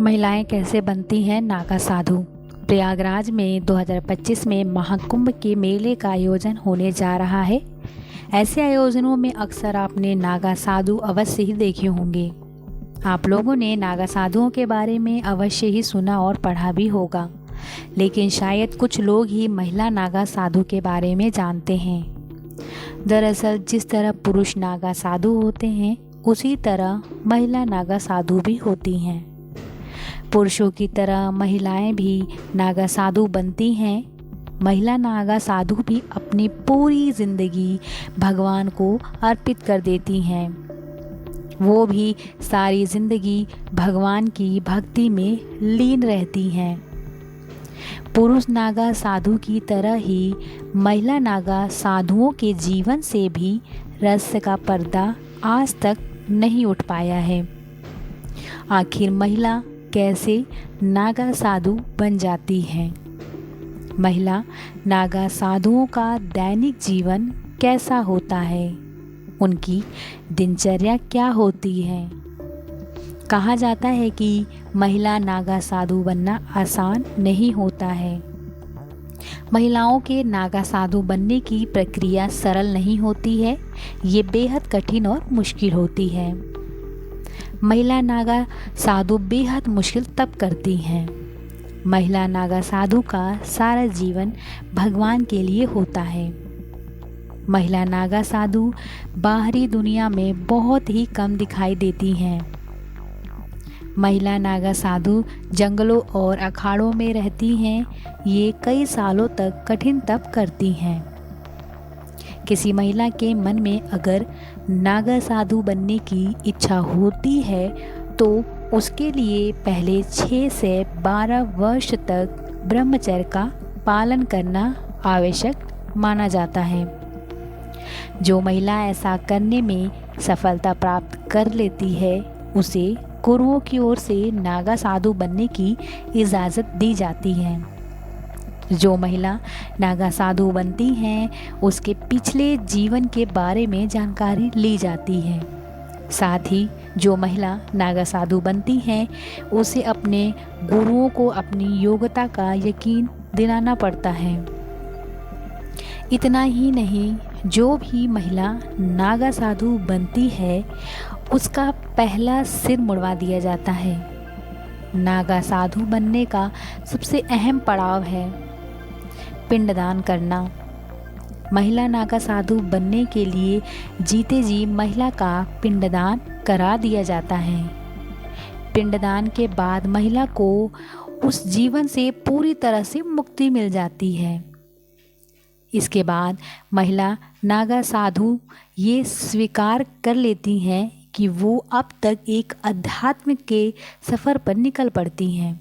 महिलाएं कैसे बनती हैं नागा साधु। प्रयागराज में 2025 में महाकुंभ के मेले का आयोजन होने जा रहा है। ऐसे आयोजनों में अक्सर आपने नागा साधु अवश्य ही देखे होंगे। आप लोगों ने नागा साधुओं के बारे में अवश्य ही सुना और पढ़ा भी होगा, लेकिन शायद कुछ लोग ही महिला नागा साधु के बारे में जानते हैं। दरअसल जिस तरह पुरुष नागा साधु होते हैं, उसी तरह महिला नागा साधु भी होती हैं। पुरुषों की तरह महिलाएं भी नागा साधु बनती हैं। महिला नागा साधु भी अपनी पूरी जिंदगी भगवान को अर्पित कर देती हैं। वो भी सारी जिंदगी भगवान की भक्ति में लीन रहती हैं। पुरुष नागा साधु की तरह ही महिला नागा साधुओं के जीवन से भी रहस्य का पर्दा आज तक नहीं उठ पाया है। आखिर महिला कैसे नागा साधु बन जाती हैं? महिला नागा साधुओं का दैनिक जीवन कैसा होता है? उनकी दिनचर्या क्या होती है? कहा जाता है कि महिला नागा साधु बनना आसान नहीं होता है। महिलाओं के नागा साधु बनने की प्रक्रिया सरल नहीं होती है। ये बेहद कठिन और मुश्किल होती है। महिला नागा साधु बेहद मुश्किल तब करती हैं। महिला नागा साधु का सारा जीवन भगवान के लिए होता है। महिला नागा साधु बाहरी दुनिया में बहुत ही कम दिखाई देती हैं। महिला नागा साधु जंगलों और अखाड़ों में रहती हैं। ये कई सालों तक कठिन तप करती हैं। किसी महिला के मन में अगर नागा साधु बनने की इच्छा होती है तो उसके लिए पहले 6 से 12 वर्ष तक ब्रह्मचर्य का पालन करना आवश्यक माना जाता है। जो महिला ऐसा करने में सफलता प्राप्त कर लेती है, उसे गुरुओं की ओर से नागा साधु बनने की इजाज़त दी जाती है। जो महिला नागा साधु बनती हैं, उसके पिछले जीवन के बारे में जानकारी ली जाती है। साथ ही जो महिला नागा साधु बनती हैं, उसे अपने गुरुओं को अपनी योग्यता का यकीन दिलाना पड़ता है। इतना ही नहीं, जो भी महिला नागा साधु बनती है, उसका पहला सिर मुड़वा दिया जाता है। नागा साधु बनने का सबसे अहम पड़ाव है पिंडदान करना। महिला नागा साधु बनने के लिए जीते जी महिला का पिंडदान करा दिया जाता है। पिंडदान के बाद महिला को उस जीवन से पूरी तरह से मुक्ति मिल जाती है। इसके बाद महिला नागा साधु ये स्वीकार कर लेती हैं कि वो अब तक एक अध्यात्म के सफ़र पर निकल पड़ती हैं।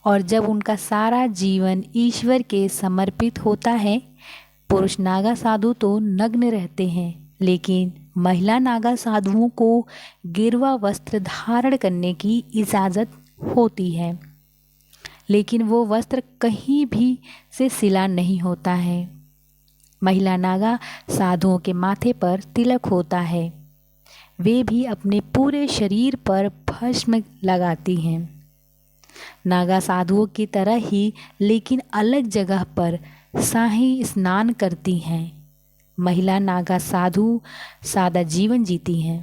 और जब उनका सारा जीवन ईश्वर के समर्पित होता है, पुरुष नागा साधु तो नग्न रहते हैं, लेकिन महिला नागा साधुओं को गिरवा वस्त्र धारण करने की इजाज़त होती है। लेकिन वो वस्त्र कहीं भी से सिला नहीं होता है। महिला नागा साधुओं के माथे पर तिलक होता है। वे भी अपने पूरे शरीर पर भस्म लगाती हैं। नागा साधुओं की तरह ही लेकिन अलग जगह पर शाही स्नान करती हैं। महिला नागा साधु सादा जीवन जीती हैं।